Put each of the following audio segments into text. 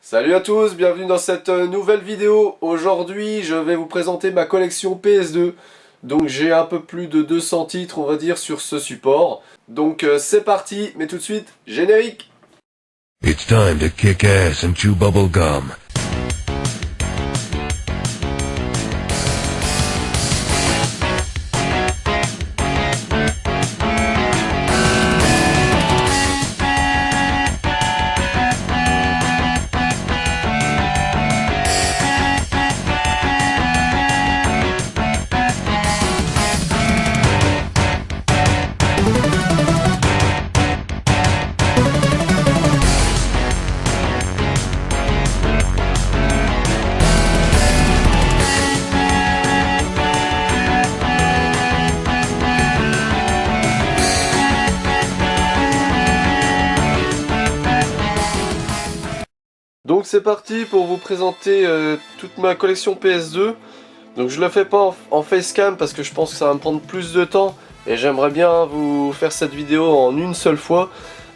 Salut à tous, bienvenue dans cette nouvelle vidéo. Aujourd'hui, je vais vous présenter ma collection PS2. Donc j'ai un peu plus de 200 titres, on va dire, sur ce support. Donc c'est parti, mais tout de suite, générique. It's time to kick ass and chew bubble gum. Donc c'est parti pour vous présenter toute ma collection PS2. Donc je le fais pas en facecam parce que je pense que ça va me prendre plus de temps. Et j'aimerais bien vous faire cette vidéo en une seule fois.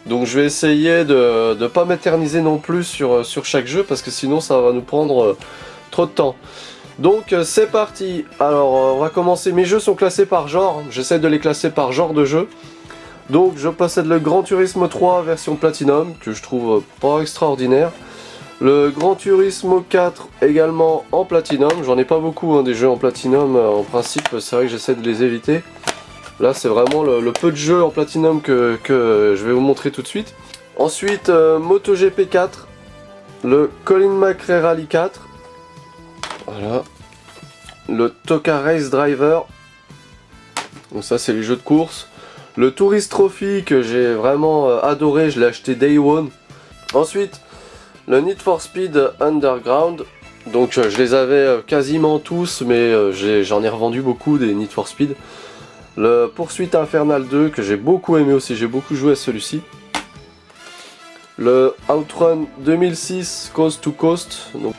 Donc je vais essayer de ne pas m'éterniser non plus sur chaque jeu parce que sinon ça va nous prendre trop de temps. Donc c'est parti. Alors on va commencer. Mes jeux sont classés par genre. J'essaie de les classer par genre de jeu. Donc je possède le Gran Turismo 3 version Platinum que je trouve pas extraordinaire. Le Gran Turismo 4 également en Platinum. J'en ai pas beaucoup des jeux en Platinum. En principe c'est vrai que j'essaie de les éviter. Là c'est vraiment le peu de jeux en Platinum que je vais vous montrer tout de suite. Ensuite MotoGP 4. Le Colin McRae Rally 4. Voilà. Le Toka Race Driver. Donc ça c'est les jeux de course. Le Tourist Trophy que j'ai vraiment adoré. Je l'ai acheté Day One. Ensuite le Need for Speed Underground, donc je les avais quasiment tous, mais j'en ai revendu beaucoup des Need for Speed. Le Poursuite Infernal 2, que j'ai beaucoup aimé aussi, j'ai beaucoup joué à celui-ci. Le Outrun 2006 Coast to Coast. Donc.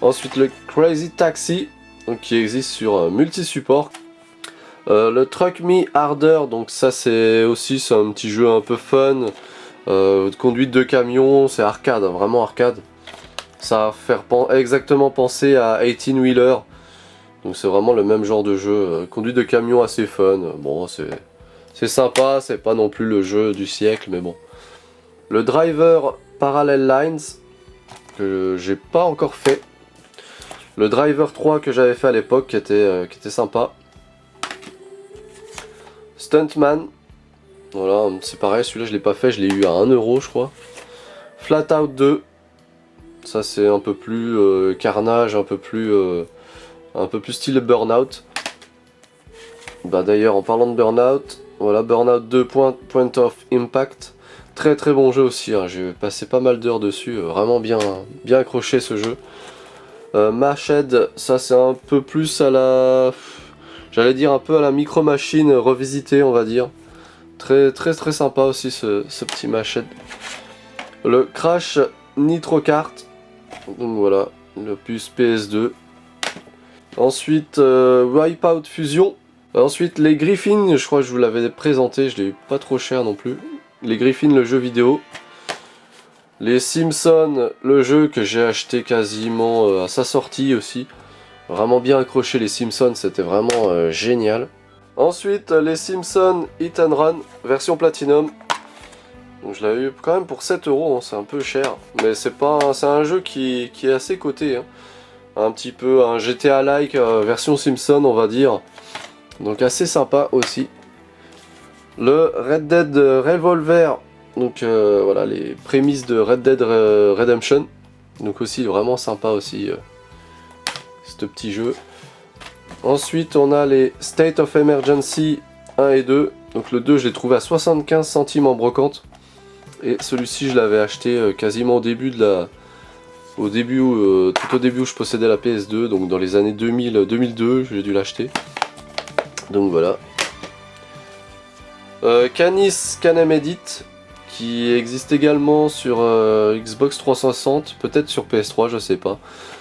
Ensuite le Crazy Taxi, donc, qui existe sur multi-support. Le Truck Me Harder, donc ça c'est aussi un petit jeu un peu fun. De conduite de camion, c'est arcade, vraiment arcade. Ça va faire exactement penser à 18 Wheeler. Donc c'est vraiment le même genre de jeu. Conduite de camion assez fun. Bon, c'est sympa, c'est pas non plus le jeu du siècle, mais bon. Le Driver Parallel Lines, que j'ai pas encore fait. Le Driver 3 que j'avais fait à l'époque, qui était sympa. Stuntman. Voilà, c'est pareil, celui-là je l'ai pas fait, je l'ai eu à 1€ je crois. Flat Out 2. Ça c'est un peu plus carnage, un peu plus style Burnout. Bah d'ailleurs en parlant de Burnout, voilà Burnout 2 Point of Impact. Très très bon jeu aussi, hein. J'ai passé pas mal d'heures dessus, vraiment bien accroché ce jeu. Mashed, ça c'est un peu plus à la... J'allais dire un peu à la Micro Machine revisitée on va dire. Très sympa aussi ce petit Mashed. Le Crash Nitro Kart. Donc voilà, le puce PS2. Ensuite Wipeout Fusion. Ensuite les Griffins, je crois que je vous l'avais présenté, je l'ai eu pas trop cher non plus. Les Griffins, le jeu vidéo. Les Simpsons, le jeu que j'ai acheté quasiment à sa sortie aussi. Vraiment bien accroché les Simpsons, c'était vraiment génial. Ensuite, les Simpsons Hit and Run, version Platinum. Donc, je l'avais eu quand même pour 7€, hein, c'est un peu cher. Mais c'est un jeu qui est assez coté. Hein. Un petit peu un GTA-like, version Simpson, on va dire. Donc assez sympa aussi. Le Red Dead Revolver. Donc voilà, les prémices de Red Dead Redemption. Donc aussi vraiment sympa aussi, ce petit jeu. Ensuite on a les State of Emergency 1 et 2. Donc le 2 je l'ai trouvé à 75 centimes en brocante. Et celui-ci je l'avais acheté quasiment au début tout au début où je possédais la PS2. Donc dans les années 2002 j'ai dû l'acheter. Donc voilà. Canis Canem Edit, qui existe également sur Xbox 360, peut-être sur PS3, je sais pas.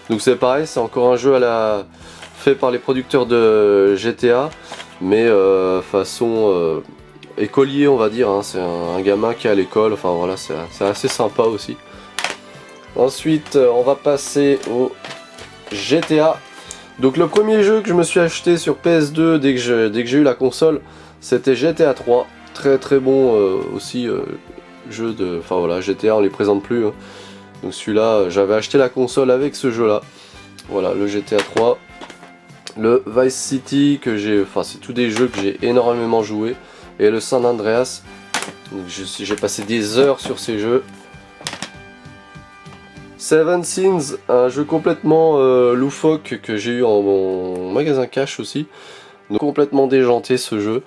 Donc c'est pareil, c'est encore un jeu fait par les producteurs de GTA, mais façon écolier on va dire, hein. C'est un gamin qui est à l'école, enfin voilà, c'est assez sympa aussi. Ensuite, on va passer au GTA. Donc le premier jeu que je me suis acheté sur PS2 dès que j'ai eu la console, c'était GTA 3. Très très bon aussi jeu de... Enfin voilà, GTA on les présente plus. Hein. Donc celui-là, j'avais acheté la console avec ce jeu-là. Voilà, le GTA 3. Le Vice City que j'ai... Enfin c'est tous des jeux que j'ai énormément joué. Et le San Andreas. Donc j'ai passé des heures sur ces jeux. Seven Sins, un jeu complètement loufoque que j'ai eu en magasin cash aussi. Donc complètement déjanté ce jeu.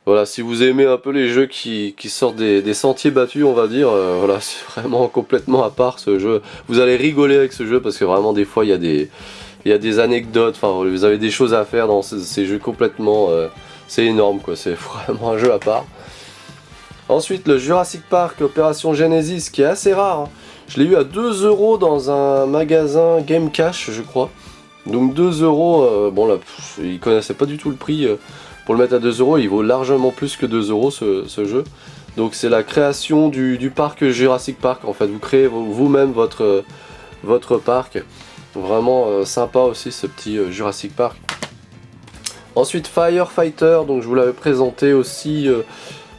Voilà, si vous aimez un peu les jeux qui sortent des sentiers battus, on va dire, voilà, c'est vraiment complètement à part ce jeu. Vous allez rigoler avec ce jeu parce que vraiment des fois il y a des anecdotes, enfin vous avez des choses à faire dans ces jeux complètement... c'est énorme quoi, c'est vraiment un jeu à part. Ensuite le Jurassic Park Opération Genesis qui est assez rare. Hein. Je l'ai eu à 2 € dans un magasin Game Cash je crois. Donc 2 €, bon là, ils connaissaient pas du tout le prix pour le mettre à 2 €, il vaut largement plus que 2 € ce jeu. Donc c'est la création du parc Jurassic Park en fait, vous créez vous-même votre parc. Vraiment sympa aussi ce petit Jurassic Park. Ensuite Firefighter, donc je vous l'avais présenté aussi,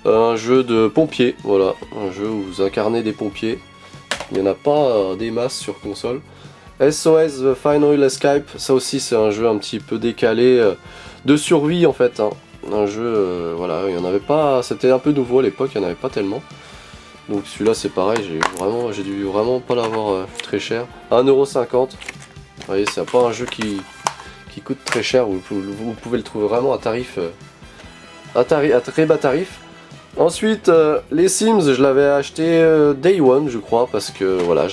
un jeu de pompiers, voilà, un jeu où vous incarnez des pompiers. Il n'y en a pas des masses sur console. SOS The Final Escape, ça aussi c'est un jeu un petit peu décalé de survie en fait. Hein. Un jeu, voilà, il y en avait pas, c'était un peu nouveau à l'époque, il n'y en avait pas tellement. Donc celui-là c'est pareil, j'ai dû vraiment pas l'avoir très cher. 1,50 €. Vous voyez, c'est pas un jeu qui coûte très cher, vous pouvez le trouver vraiment à tarif, à très bas tarif. Ensuite, les Sims, je l'avais acheté Day One, je crois, parce que voilà,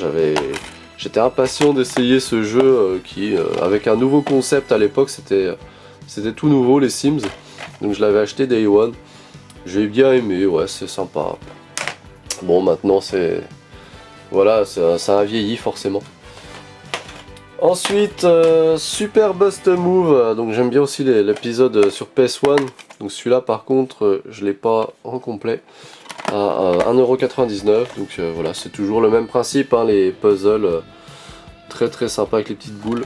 j'étais impatient d'essayer ce jeu qui, avec un nouveau concept à l'époque, c'était tout nouveau, les Sims. Donc je l'avais acheté Day One. J'ai bien aimé, ouais, c'est sympa. Bon, maintenant c'est... Voilà, ça a vieilli forcément. Ensuite, Super Bust Move, donc j'aime bien aussi l'épisode sur PS1. Donc celui-là par contre, je l'ai pas en complet, à 1,99 €. Donc voilà, c'est toujours le même principe, hein, les puzzles, très très sympa avec les petites boules.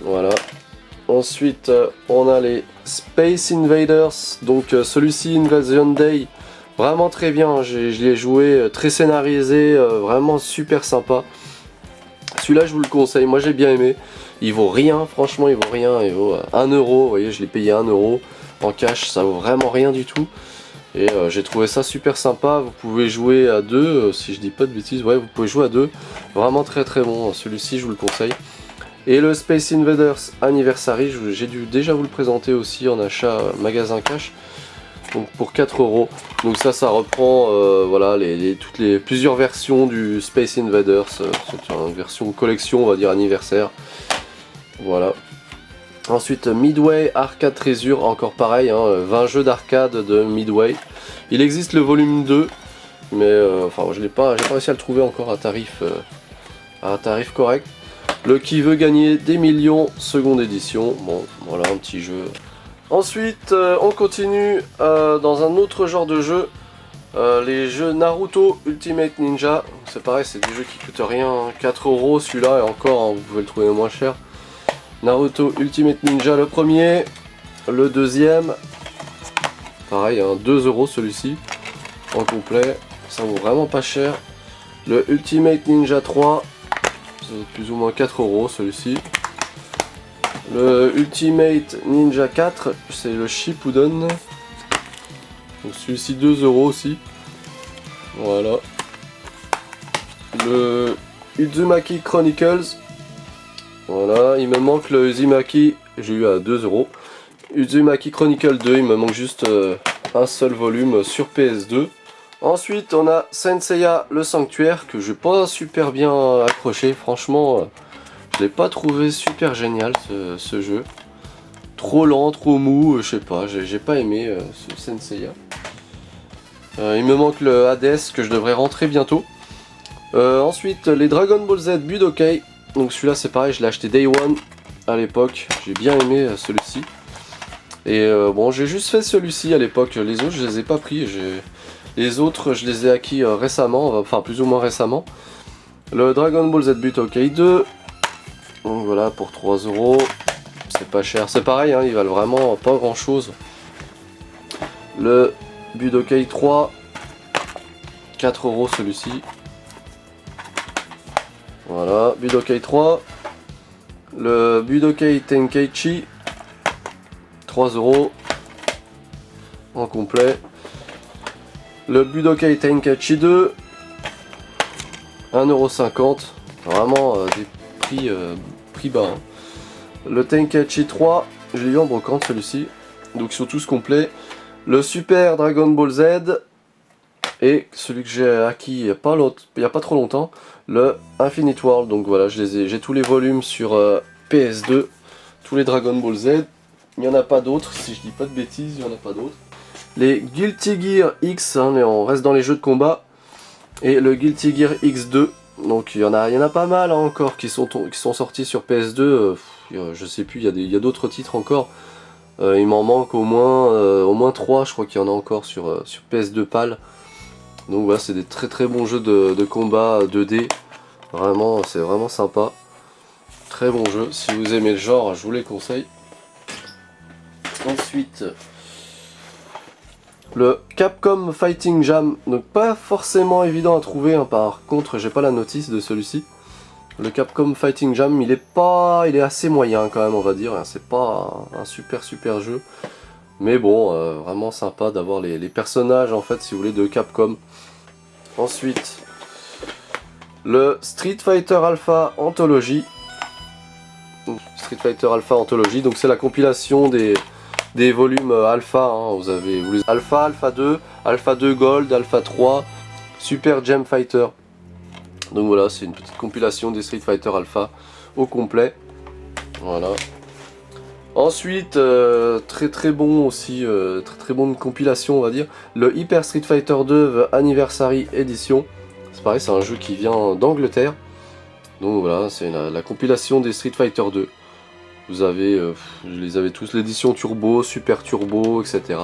Voilà. Ensuite, on a les Space Invaders, donc celui-ci Invasion Day, vraiment très bien, hein, je l'ai joué, très scénarisé, vraiment super sympa. Celui-là je vous le conseille, moi j'ai bien aimé. Il vaut rien, franchement il vaut rien, il vaut 1 €, vous voyez je l'ai payé 1 € en cash, ça vaut vraiment rien du tout. Et j'ai trouvé ça super sympa, vous pouvez jouer à deux, si je dis pas de bêtises, ouais vous pouvez jouer à deux. Vraiment très très bon, celui-ci je vous le conseille. Et le Space Invaders Anniversary, j'ai dû déjà vous le présenter aussi en achat magasin cash. Donc pour 4 €. Donc ça reprend voilà, plusieurs versions du Space Invaders. C'est une version collection, on va dire anniversaire. Voilà. Ensuite Midway Arcade Treasure, encore pareil, hein, 20 jeux d'arcade de Midway. Il existe le volume 2, mais enfin j'ai pas réussi à le trouver encore à un tarif correct. Le Qui veut gagner des millions, seconde édition. Bon voilà, un petit jeu. Ensuite, on continue dans un autre genre de jeu, les jeux Naruto Ultimate Ninja. C'est pareil, c'est des jeux qui coûtent rien, hein, 4 € celui-là, et encore, hein, vous pouvez le trouver moins cher. Naruto Ultimate Ninja le premier, le deuxième, pareil, hein, 2 € celui-ci, en complet, ça vaut vraiment pas cher. Le Ultimate Ninja 3, c'est plus ou moins 4 € celui-ci. Le Ultimate Ninja 4, c'est le Shippuden. Donc celui-ci 2 € aussi. Voilà. Le Uzumaki Chronicles. Voilà, il me manque le Uzumaki, j'ai eu à 2 €. Uzumaki Chronicle 2, il me manque juste un seul volume sur PS2. Ensuite, on a Saint Seiya le Sanctuaire, que j'ai pas super bien accroché, franchement. Je l'ai pas trouvé super génial ce jeu. Trop lent, trop mou, je sais pas, j'ai pas aimé ce Saint Seiya. Il me manque le Hades que je devrais rentrer bientôt. Ensuite, les Dragon Ball Z Budokai. Donc celui-là c'est pareil, je l'ai acheté Day One à l'époque. J'ai bien aimé celui-ci. Et bon, j'ai juste fait celui-ci à l'époque. Les autres, je les ai pas pris. Les autres, je les ai acquis récemment, enfin plus ou moins récemment. Le Dragon Ball Z Budokai 2. Donc voilà, pour 3 euros. C'est pas cher. C'est pareil, hein, ils valent vraiment pas grand chose. Le Budokai 3. 4 euros celui-ci. Voilà, Budokai 3. Le Budokai Tenkaichi. 3 euros. En complet. Le Budokai Tenkaichi 2. 1,50€. Vraiment des prix bas. Hein. Le Tenkaichi 3. Je l'ai eu en brocante celui-ci. Donc ils sont tous complets. Le Super Dragon Ball Z. Et celui que j'ai acquis il n'y a pas trop longtemps, le Infinite World. Donc voilà, j'ai tous les volumes sur PS2, tous les Dragon Ball Z. Il n'y en a pas d'autres, si je dis pas de bêtises, il n'y en a pas d'autres. Les Guilty Gear X, hein, on reste dans les jeux de combat. Et le Guilty Gear X2. Donc il y en a pas mal hein, encore qui sont sortis sur PS2. Je sais plus, il y a d'autres titres encore. Il m'en manque au moins 3, je crois qu'il y en a encore sur PS2 PAL. Donc voilà, c'est des très bons jeux de combat 2D. Vraiment, c'est vraiment sympa. Très bon jeu. Si vous aimez le genre, je vous les conseille. Ensuite, le Capcom Fighting Jam. Donc pas forcément évident à trouver. Hein. Par contre, j'ai pas la notice de celui-ci. Le Capcom Fighting Jam, il est assez moyen quand même, on va dire. C'est pas un super jeu. Mais bon, vraiment sympa d'avoir les personnages en fait, si vous voulez, de Capcom. Ensuite, le Street Fighter Alpha Anthology. Street Fighter Alpha Anthology, donc c'est la compilation des volumes Alpha. Hein. Vous les Alpha, Alpha 2, Alpha 2 Gold, Alpha 3, Super Gem Fighter. Donc voilà, c'est une petite compilation des Street Fighter Alpha au complet. Voilà. Ensuite, très bon aussi, très bonne compilation on va dire, le Hyper Street Fighter 2 The Anniversary Edition. C'est pareil, c'est un jeu qui vient d'Angleterre. Donc voilà, c'est la compilation des Street Fighter 2. Vous avez, je les avais tous, l'édition Turbo, Super Turbo, etc.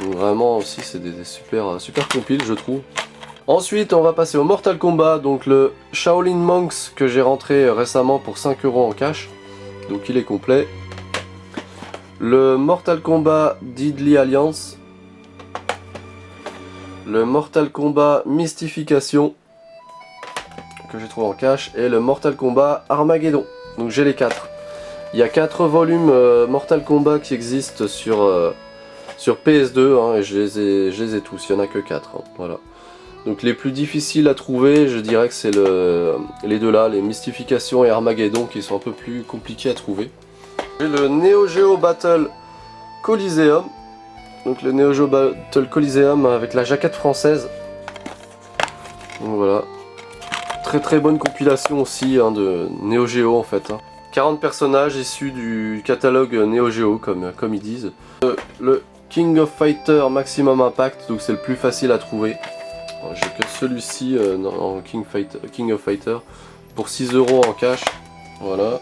Donc vraiment aussi c'est des super compiles je trouve. Ensuite on va passer au Mortal Kombat, donc le Shaolin Monks que j'ai rentré récemment pour 5 € en cash. Donc il est complet. Le Mortal Kombat Deadly Alliance. Le Mortal Kombat Mystification que j'ai trouvé en cash. Et le Mortal Kombat Armageddon. Donc j'ai les 4. Il y a 4 volumes Mortal Kombat qui existent sur PS2 hein, et je les ai tous, il n'y en a que 4. Hein, voilà. Donc les plus difficiles à trouver, je dirais que c'est les deux là, les Mystification et Armageddon qui sont un peu plus compliqués à trouver. J'ai le Neo Geo Battle Coliseum. Donc le Neo Geo Battle Coliseum avec la jaquette française. Donc voilà. Très bonne compilation aussi hein, de Neo Geo en fait. Hein. 40 personnages issus du catalogue Neo Geo comme ils disent. Le King of Fighter Maximum Impact, donc c'est le plus facile à trouver. J'ai que celui-ci en King of Fighter pour 6 € en cash. Voilà.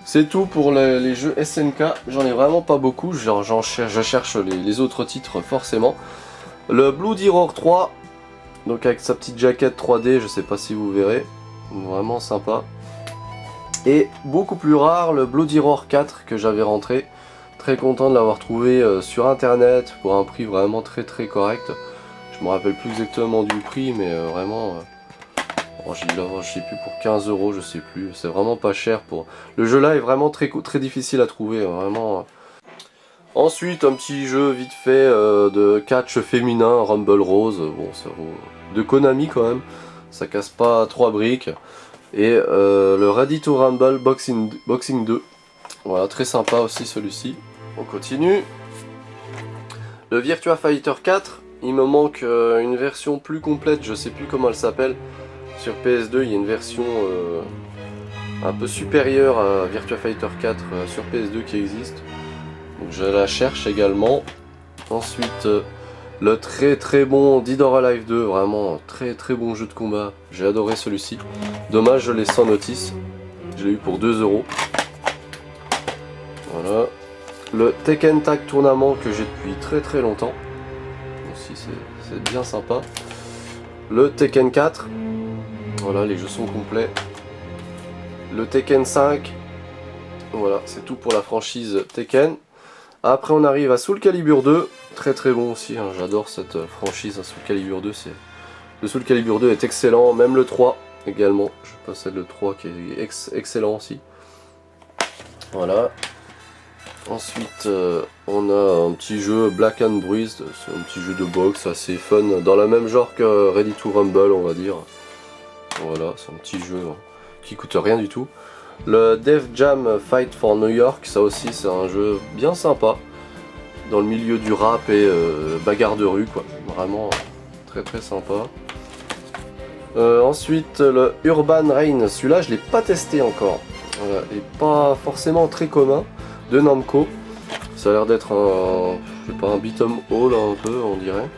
C'est tout pour les jeux SNK, j'en ai vraiment pas beaucoup, je cherche les autres titres forcément. Le Bloody Roar 3, donc avec sa petite jaquette 3D, je sais pas si vous verrez, vraiment sympa. Et beaucoup plus rare, le Bloody Roar 4 que j'avais rentré, très content de l'avoir trouvé sur internet pour un prix vraiment très correct. Je me rappelle plus exactement du prix, mais vraiment... j'ai dû l'avoir, je sais plus, pour 15 €, je sais plus. C'est vraiment pas cher pour... Le jeu là est vraiment très difficile à trouver, vraiment. Ensuite, un petit jeu vite fait de catch féminin, Rumble Rose. Bon, ça vaut... de Konami quand même. Ça casse pas 3 briques. Et le Ready to Rumble Boxing 2. Voilà, très sympa aussi celui-ci. On continue. Le Virtua Fighter 4. Il me manque une version plus complète, je sais plus comment elle s'appelle. Sur PS2, il y a une version un peu supérieure à Virtua Fighter 4 sur PS2 qui existe. Donc je la cherche également. Ensuite, le très bon Dead or Alive 2, vraiment très bon jeu de combat. J'ai adoré celui-ci. Dommage, je l'ai sans notice. Je l'ai eu pour 2 €. Voilà. Le Tekken Tag Tournament que j'ai depuis très longtemps. Aussi, c'est bien sympa. Le Tekken 4. Voilà, les jeux sont complets. Le Tekken 5. Voilà, c'est tout pour la franchise Tekken. Après on arrive à Soul Calibur 2. Très très bon aussi, hein. J'adore cette franchise, hein, Soul Calibur 2. Le Soul Calibur 2 est excellent, même le 3 également. Je possède le 3 qui est excellent aussi. Voilà. Ensuite, on a un petit jeu Black and Bruised. C'est un petit jeu de boxe assez fun, dans le même genre que Ready to Rumble, on va dire. Voilà, c'est un petit jeu, hein, qui coûte rien du tout. Le Def Jam Fight for New York, ça aussi c'est un jeu bien sympa. Dans le milieu du rap et bagarre de rue, quoi. Vraiment très très sympa. Ensuite, le Urban Reign, celui-là je l'ai pas testé encore. Voilà, et pas forcément très commun, de Namco. Ça a l'air d'être un, je sais pas, un beat'em all un peu, on dirait.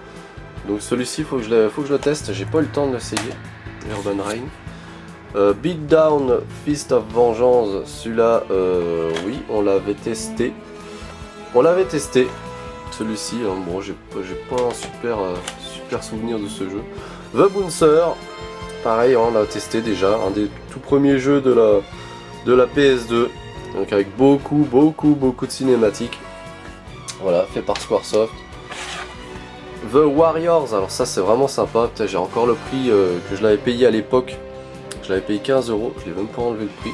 Donc celui-ci faut que je le teste, j'ai pas eu le temps de l'essayer. Urban Reign. Beatdown Fist of Vengeance, celui-là, oui, on l'avait testé. Celui-ci, hein, bon, j'ai pas un super souvenir de ce jeu. The Bouncer, pareil, hein, on l'a testé déjà, un des tout premiers jeux de la PS2, donc avec beaucoup de cinématiques. Voilà, fait par Squaresoft. The Warriors, alors ça c'est vraiment sympa, j'ai encore le prix que je l'avais payé à l'époque. Je l'avais payé 15 €, je l'ai même pas enlevé le prix.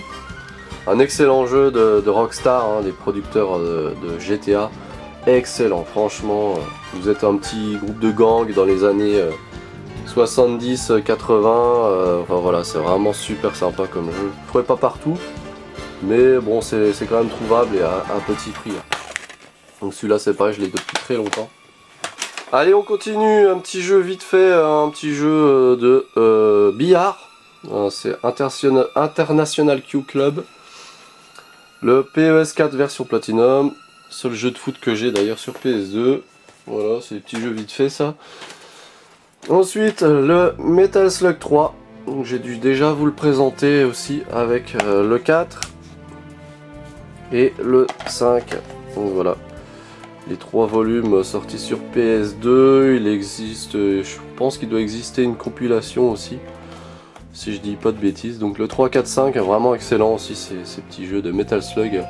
Un excellent jeu de Rockstar, hein, les producteurs de GTA. Excellent, franchement. Vous êtes un petit groupe de gang dans les années 70-80. Enfin voilà, c'est vraiment super sympa comme jeu. Je ne trouvais pas partout, mais bon, c'est quand même trouvable et à un petit prix. Donc celui-là, c'est pareil, je l'ai depuis très longtemps. Allez, on continue. Un petit jeu vite fait, un petit jeu de billard. C'est International Q Club. Le PES 4 version Platinum. Seul jeu de foot que j'ai d'ailleurs sur PS2. Voilà, c'est des petits jeux vite fait ça. Ensuite, le Metal Slug 3. J'ai dû déjà vous le présenter aussi avec le 4 et le 5. Donc voilà. Les 3 volumes sortis sur PS2. Il existe, je pense qu'il doit exister une compilation aussi, si je dis pas de bêtises. Donc le 3, 4, 5 est vraiment excellent aussi, ces petits jeux de Metal Slug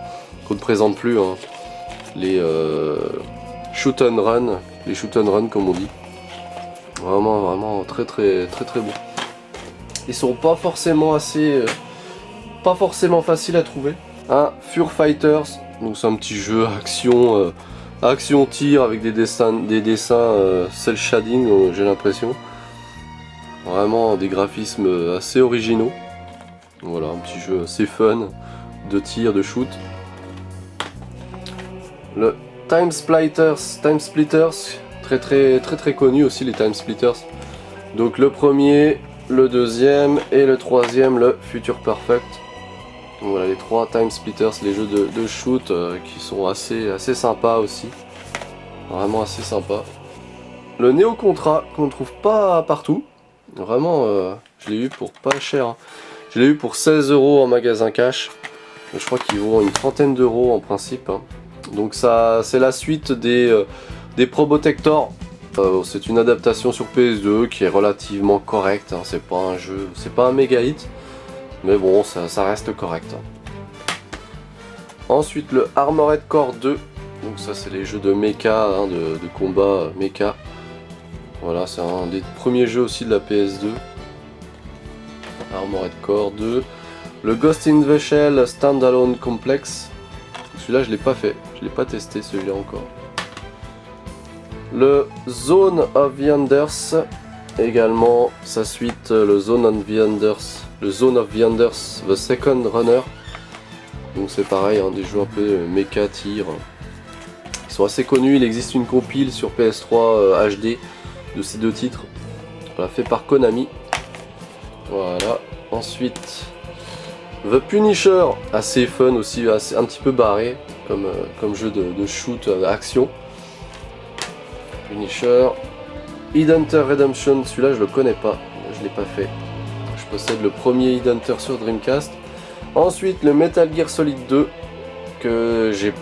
qu'on ne présente plus, hein. Les shoot and run comme on dit. Vraiment très bon. Ils sont pas forcément faciles à trouver. Un Fur Fighters, donc c'est un petit jeu action tir avec des dessins cel shading, j'ai l'impression. Vraiment des graphismes assez originaux. Voilà, un petit jeu assez fun de tir, de shoot. Le Time Splitters, très connu aussi les Time Splitters. Donc le premier, le deuxième et le troisième, le Future Perfect. Donc voilà les 3 Time Splitters, les jeux de shoot qui sont assez sympas aussi. Vraiment assez sympa. Le Neo Contra qu'on ne trouve pas partout. Vraiment, je l'ai eu pour pas cher, hein. Je l'ai eu pour 16 € en magasin cash. Donc, je crois qu'il vaut une trentaine d'euros en principe, hein. Donc ça, c'est la suite des Probotector. C'est une adaptation sur PS2 qui est relativement correcte, hein. C'est pas un jeu, c'est pas un méga hit, mais bon, ça reste correct, hein. Ensuite le Armored Core 2. Donc ça c'est les jeux de mecha, hein, de combat mecha. Voilà, c'est un des premiers jeux aussi de la PS2. Armored Core 2. Le Ghost in the Shell Standalone Complex. Celui-là je l'ai pas fait, je l'ai pas testé celui-là encore. Le Zone of the Enders. Également sa suite, le Zone of the Enders, The Second Runner. Donc c'est pareil, hein, des jeux un peu mecha tir. Ils sont assez connus, il existe une compile sur PS3 HD de ces 2 titres. Voilà, fait par Konami. Voilà. Ensuite, The Punisher, assez fun aussi, un petit peu barré comme jeu de shoot action. Punisher. Headhunter Redemption, celui-là je le connais pas, je l'ai pas fait. Je possède le premier Headhunter sur Dreamcast. Ensuite le Metal Gear Solid 2 que j'ai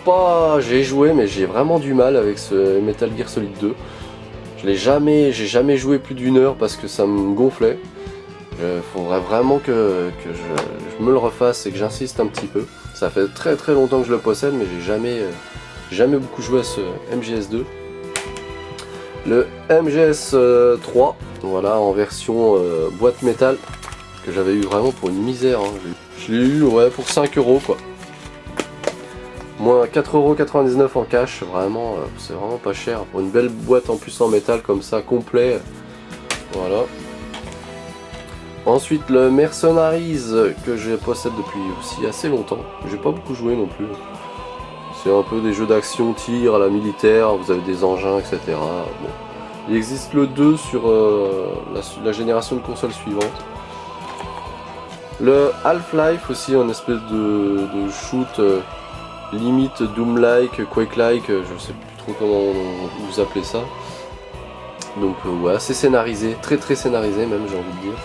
joué mais j'ai vraiment du mal avec ce Metal Gear Solid 2. J'ai jamais joué plus d'1 heure parce que ça me gonflait. Il faudrait vraiment que je me le refasse et que j'insiste un petit peu. Ça fait très très longtemps que je le possède, mais j'ai jamais beaucoup joué à ce MGS2. Le MGS 3, voilà, en version boîte métal, que j'avais eu vraiment pour une misère. Hein. Je l'ai eu ouais, pour 5 euros quoi. Moins 4,99€ en cash, vraiment, c'est vraiment pas cher. Pour une belle boîte en plus en métal comme ça, complet. Voilà. Ensuite le Mercenaries que je possède depuis aussi assez longtemps. J'ai pas beaucoup joué non plus. C'est un peu des jeux d'action, tir à la militaire, vous avez des engins, etc. Bon. Il existe le 2 sur la génération de consoles suivante. Le Half-Life aussi, un espèce de shoot limite Doom-like, Quake-like, je sais plus trop comment vous appelez ça. Donc ouais, assez scénarisé, très très scénarisé même j'ai envie de dire.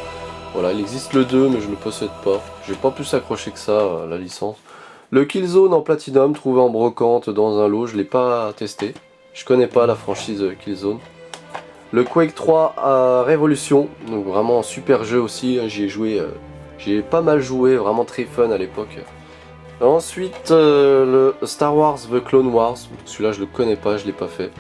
Voilà, il existe le 2 mais je ne le possède pas. J'ai pas plus accroché que ça la licence. Le Killzone en Platinum, trouvé en brocante dans un lot, je l'ai pas testé. Je connais pas la franchise Killzone. Le Quake 3 à Révolution, donc vraiment un super jeu aussi, j'y ai joué, j'ai pas mal joué, vraiment très fun à l'époque. Ensuite le Star Wars The Clone Wars, celui-là je le connais pas, je l'ai pas fait.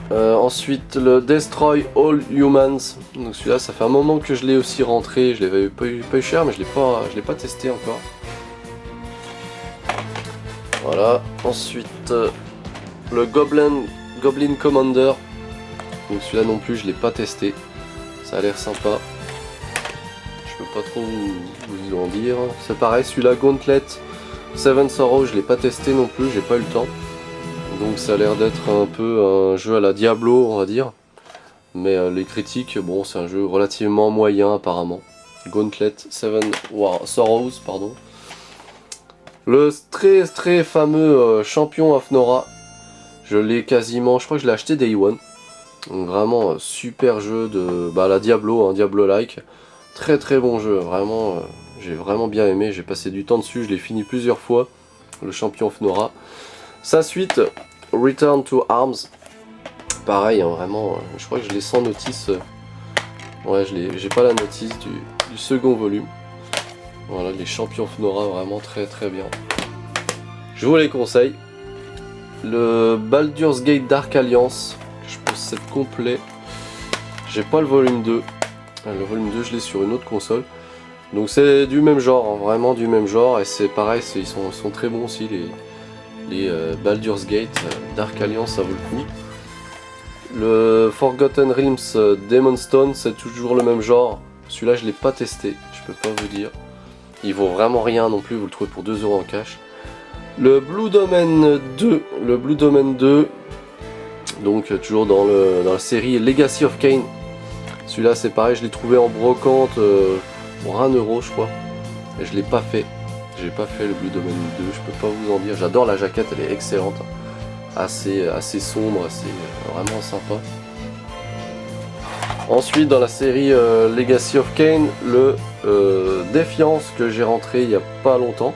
Ensuite le Destroy All Humans, donc celui-là ça fait un moment que je l'ai aussi rentré, je l'avais pas eu cher mais je l'ai pas testé encore. Voilà, ensuite le Goblin Commander, donc celui-là non plus je l'ai pas testé, ça a l'air sympa, je peux pas trop vous en dire. C'est pareil, celui-là Gauntlet Seven Sorrows je l'ai pas testé non plus, j'ai pas eu le temps. Donc ça a l'air d'être un peu un jeu à la Diablo on va dire. Mais les critiques, bon c'est un jeu relativement moyen apparemment. Gauntlet Seven Sorrows, pardon. Le très très fameux Champion of Nora. Je l'ai quasiment, je crois que je l'ai acheté Day One. Donc vraiment super jeu de la Diablo, un Diablo-like. Très très bon jeu, vraiment j'ai vraiment bien aimé, j'ai passé du temps dessus, je l'ai fini plusieurs fois. Le Champion of Nora. Sa suite, Return to Arms, pareil, hein, vraiment, je crois que je l'ai sans notice, ouais, j'ai pas la notice du second volume. Voilà, les Champions of Nora, vraiment très très bien. Je vous les conseille. Le Baldur's Gate Dark Alliance, que je possède complet. J'ai pas le volume 2. Le volume 2, je l'ai sur une autre console. Donc c'est du même genre, hein, vraiment du même genre, et c'est pareil, ils sont très bons aussi, les Baldur's Gate, Dark Alliance, ça vaut le coup. Le Forgotten Realms Demon Stone, c'est toujours le même genre. Celui-là, je l'ai pas testé, je peux pas vous dire. Il vaut vraiment rien non plus, vous le trouvez pour 2€ en cash. Le Blue Domain 2, donc toujours dans la série Legacy of Kain. Celui-là, c'est pareil, je l'ai trouvé en brocante pour 1€ je crois. Et je l'ai pas fait. J'ai pas fait le Blue Domain 2, je peux pas vous en dire. J'adore la jaquette, elle est excellente. Assez sombre, assez vraiment sympa. Ensuite, dans la série Legacy of Kain, le Défiance que j'ai rentré il y a pas longtemps.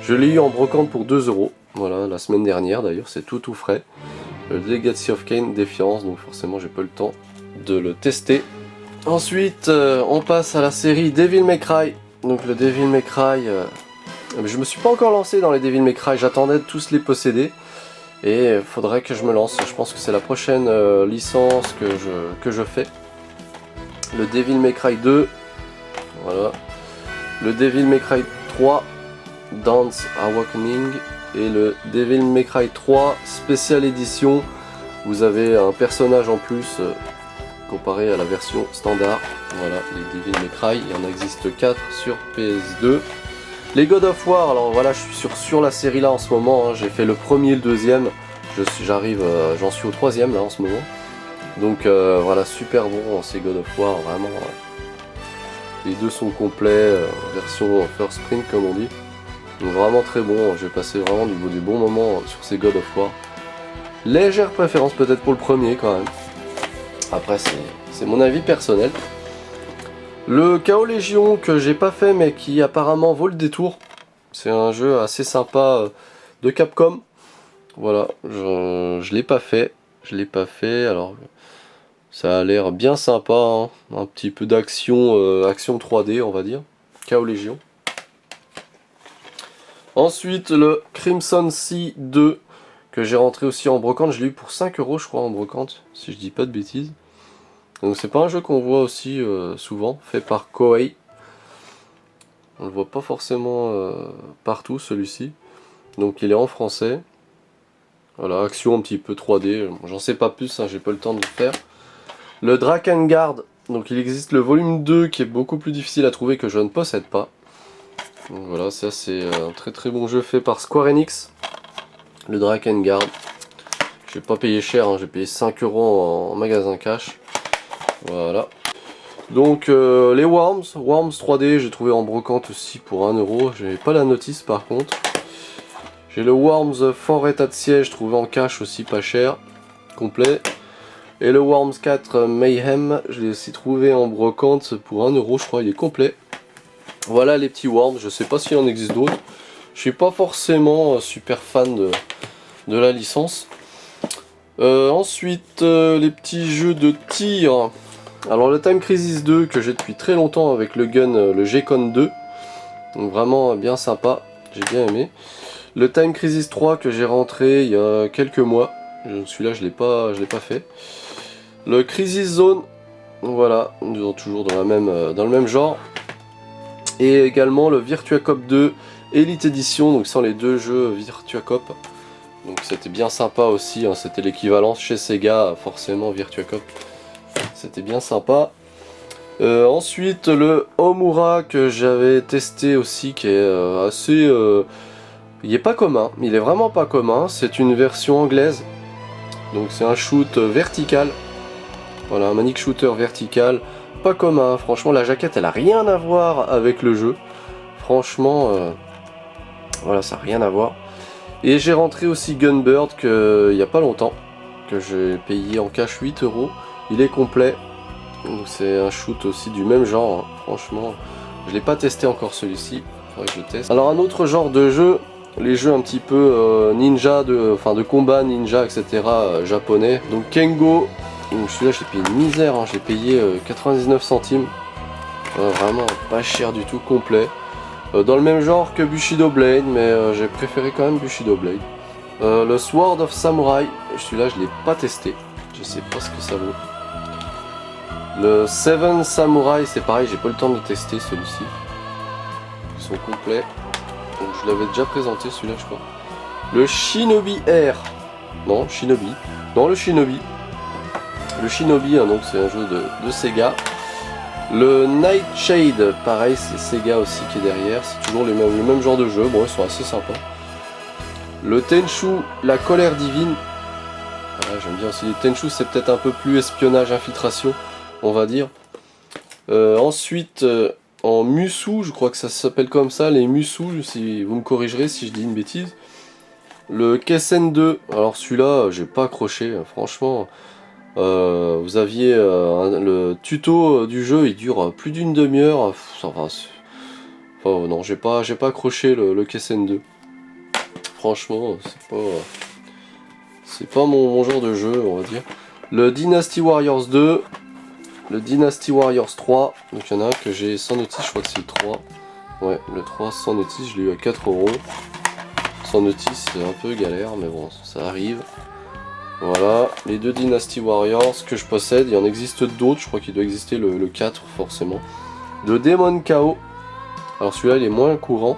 Je l'ai eu en brocante pour 2€. Voilà, la semaine dernière d'ailleurs, c'est tout frais. Le Legacy of Kain Défiance, donc forcément j'ai pas eu le temps de le tester. Ensuite, on passe à la série Devil May Cry. Donc le Devil May Cry, je me suis pas encore lancé dans les Devil May Cry, j'attendais de tous les posséder. Et il faudrait que je me lance, je pense que c'est la prochaine licence que je fais. Le Devil May Cry 2, voilà. Le Devil May Cry 3, Dance Awakening. Et le Devil May Cry 3 Special Edition, vous avez un personnage en plus comparé à la version standard. Voilà, les Devil May Cry, il y en existe 4 sur PS2. Les God of War, alors voilà, je suis sur la série là en ce moment, hein. J'ai fait le premier et le deuxième, j'en suis au troisième là en ce moment. Donc voilà, super bon ces God of War, vraiment. Les deux sont complets, version first print comme on dit. Donc vraiment très bon, j'ai passé vraiment des bons moments sur ces God of War. Légère préférence peut-être pour le premier quand même. Après c'est mon avis personnel. Le Chaos Légion que j'ai pas fait mais qui apparemment vaut le détour. C'est un jeu assez sympa de Capcom. Voilà, je l'ai pas fait. Alors Ça a l'air bien sympa, hein. Un petit peu d'action action 3D on va dire. Chaos Légion. Ensuite le Crimson Sea 2 que j'ai rentré aussi en brocante. Je l'ai eu pour 5 € je crois en brocante, si je dis pas de bêtises. Donc c'est pas un jeu qu'on voit aussi souvent, fait par Koei. On le voit pas forcément partout celui-ci. Donc il est en français. Voilà, action un petit peu 3D. J'en sais pas plus, hein, j'ai pas le temps de le faire. Le Drakengard. Donc il existe le volume 2 qui est beaucoup plus difficile à trouver, que je ne possède pas. Donc voilà, ça c'est un très très bon jeu fait par Square Enix. Le Drakengard. J'ai pas payé cher, hein, j'ai payé 5 € en magasin cash. Voilà. Donc les Worms 3D, j'ai trouvé en brocante aussi pour 1 €. J'avais pas la notice par contre. J'ai le Worms Fort État de Siège trouvé en cash aussi pas cher, complet. Et le Worms 4 Mayhem, je l'ai aussi trouvé en brocante pour 1 € je crois, il est complet. Voilà les petits Worms, je sais pas s'il en existe d'autres. Je suis pas forcément super fan de la licence. Ensuite les petits jeux de tir. Alors le Time Crisis 2 que j'ai depuis très longtemps avec le gun, le G-Con 2. Donc vraiment bien sympa, j'ai bien aimé. Le Time Crisis 3 que j'ai rentré il y a quelques mois. Celui-là je l'ai pas fait. Le Crisis Zone, voilà, toujours dans le même genre. Et également le Virtua Cop 2 Elite Edition, donc ce sont les deux jeux Virtua Cop. Donc c'était bien sympa aussi, hein, c'était l'équivalence chez Sega, forcément Virtua Cop. C'était bien sympa. Ensuite le Omura que j'avais testé aussi, qui est assez... il est pas commun, il est vraiment pas commun, c'est une version anglaise. Donc c'est un shoot vertical. Voilà, un manic shooter vertical. Pas commun, franchement la jaquette elle a rien à voir avec le jeu. Franchement, voilà, ça a rien à voir. Et j'ai rentré aussi Gunbird il y a pas longtemps, que j'ai payé en cash 8 €. Il est complet. Donc c'est un shoot aussi du même genre, hein. Franchement, je l'ai pas testé encore celui-ci, faudrait que je le teste. Alors un autre genre de jeu, les jeux un petit peu ninja, de combat ninja, etc. Japonais. Donc Kengo, donc celui-là j'ai payé une misère, hein. J'ai payé 99 centimes. Vraiment pas cher du tout, complet. Dans le même genre que Bushido Blade, mais j'ai préféré quand même Bushido Blade. Le Sword of Samurai, celui-là je l'ai pas testé, je sais pas ce que ça vaut. Le Seven Samurai, c'est pareil, j'ai pas le temps de le tester celui-ci. Ils sont complets. Donc je l'avais déjà présenté celui-là je crois. Le Shinobi Air. Non, Shinobi. Non, le Shinobi. Le Shinobi, hein, donc c'est un jeu de Sega. Le Nightshade, pareil, c'est Sega aussi qui est derrière. C'est toujours le même genre de jeu. Bon, ils sont assez sympas. Le Tenchu, la colère divine. Voilà, j'aime bien aussi. Les Tenchu, c'est peut-être un peu plus espionnage, infiltration, on va dire. Ensuite, en Musu, je crois que ça s'appelle comme ça, les Musu, si vous me corrigerez si je dis une bêtise. Le Kessen 2, alors celui-là, j'ai pas accroché, franchement. Vous aviez le tuto du jeu, il dure plus d'une demi-heure. Enfin, non, j'ai pas accroché le Kessen 2. Franchement, c'est pas mon genre de jeu, on va dire. Le Dynasty Warriors 2, le Dynasty Warriors 3, donc il y en a un que j'ai sans notice, je crois que c'est le 3. Ouais, le 3 sans notice, je l'ai eu à 4 €. Sans notice, c'est un peu galère, mais bon, ça arrive. Voilà, les deux Dynasty Warriors que je possède, il y en existe d'autres, je crois qu'il doit exister le 4 forcément. De Demon KO, alors celui-là il est moins courant,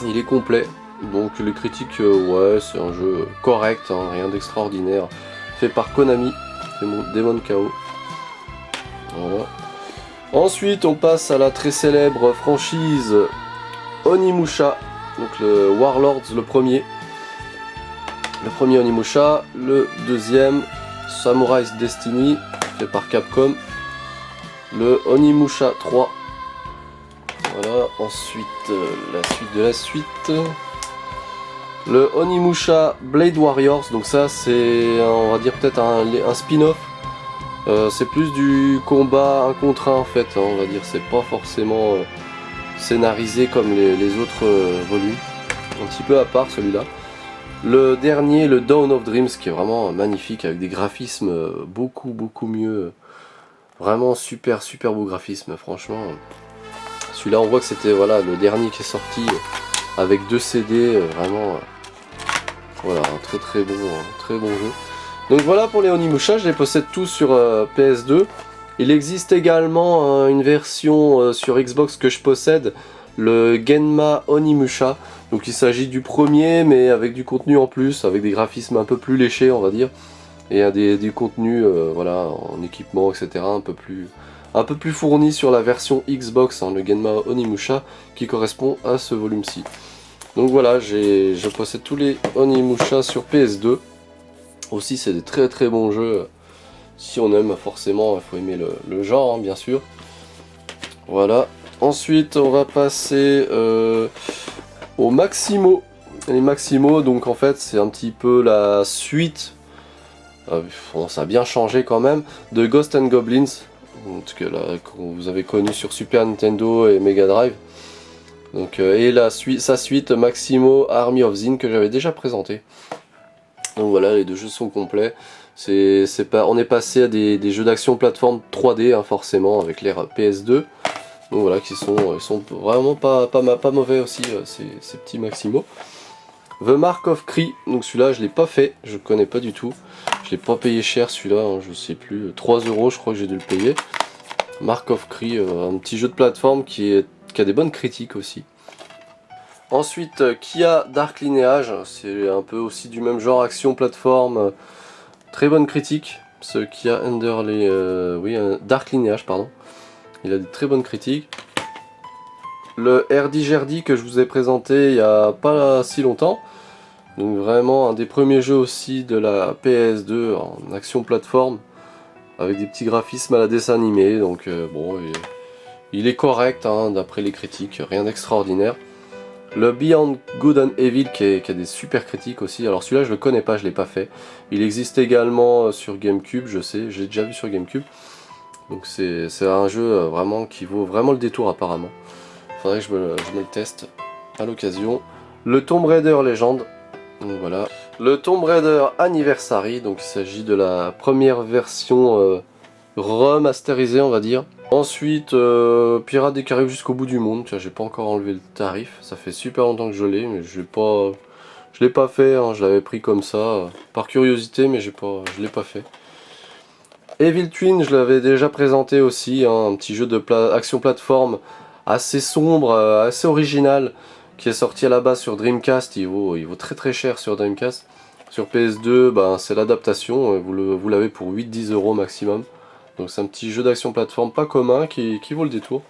il est complet, donc les critiques, ouais c'est un jeu correct, hein, rien d'extraordinaire, fait par Konami, Demon KO. Voilà. Ensuite on passe à la très célèbre franchise Onimusha, donc le Warlords le premier. Le premier Onimusha, le deuxième Samurai's Destiny, fait par Capcom. Le Onimusha 3. Voilà, ensuite la suite de la suite. Le Onimusha Blade Warriors, donc ça c'est, on va dire peut-être un spin-off. C'est plus du combat 1 contre 1 en fait, hein, on va dire, c'est pas forcément scénarisé comme les autres volumes. Un petit peu à part celui-là. Le dernier, le Dawn of Dreams, qui est vraiment magnifique avec des graphismes beaucoup mieux. Vraiment super beau graphisme, franchement. Celui-là, on voit que c'était voilà, le dernier qui est sorti avec 2 CD, vraiment. Voilà, un très bon jeu. Donc voilà pour les Onimusha, je les possède tous sur PS2. Il existe également une version sur Xbox que je possède, le Genma Onimusha. Donc il s'agit du premier, mais avec du contenu en plus, avec des graphismes un peu plus léchés, on va dire. Et du contenu voilà, en équipement, etc. un peu plus fourni sur la version Xbox, hein, le Genma Onimusha, qui correspond à ce volume-ci. Donc voilà, je possède tous les Onimusha sur PS2. Aussi, c'est des très bons jeux. Si on aime, forcément, il faut aimer le genre, hein, bien sûr. Voilà. Ensuite, on va passer aux Maximo. Les Maximo, donc en fait, c'est un petit peu la suite. Bon, ça a bien changé quand même, de Ghosts and Goblins, que vous avez connu sur Super Nintendo et Mega Drive. Donc, et sa suite Maximo Army of Zin que j'avais déjà présenté. Donc voilà, les 2 jeux sont complets. On est passé à des jeux d'action plateforme 3D, hein, forcément, avec l'ère PS2. Donc voilà, ils sont vraiment pas mauvais aussi, ces petits Maximo. The Mark of Cree, donc celui-là je l'ai pas fait, je connais pas du tout. Je l'ai pas payé cher celui-là, hein, je sais plus, 3 € je crois que j'ai dû le payer. Mark of Cree, un petit jeu de plateforme qui a des bonnes critiques aussi. Ensuite, Kia Dark Lineage, c'est un peu aussi du même genre, action plateforme, très bonne critique. Ce Kia Dark Lineage, pardon. Il a des très bonnes critiques. Le RD que je vous ai présenté il y a pas si longtemps. Donc vraiment un des premiers jeux aussi de la PS2 en action plateforme. Avec des petits graphismes à la dessin animé. Donc bon, il est correct hein, d'après les critiques, rien d'extraordinaire. Le Beyond Good and Evil qui a des super critiques aussi. Alors celui-là je le connais pas, je l'ai pas fait. Il existe également sur GameCube, je sais, j'ai déjà vu sur GameCube. Donc c'est un jeu vraiment qui vaut vraiment le détour apparemment. Faudrait que je me le teste à l'occasion. Le Tomb Raider Legend. Donc voilà. Le Tomb Raider Anniversary. Donc il s'agit de la première version remasterisée on va dire. Ensuite Pirates des Caraïbes jusqu'au bout du monde. Tiens, j'ai pas encore enlevé le tarif. Ça fait super longtemps que je l'ai, mais je l'ai pas fait. Hein. Je l'avais pris comme ça par curiosité, mais je l'ai pas fait. Evil Twin, je l'avais déjà présenté aussi, hein, un petit jeu de action plateforme assez sombre, assez original, qui est sorti à la base sur Dreamcast. Il vaut très cher sur Dreamcast. Sur PS2, ben, c'est l'adaptation, vous l'avez pour 8-10 € maximum. Donc c'est un petit jeu d'action plateforme pas commun qui vaut le détour.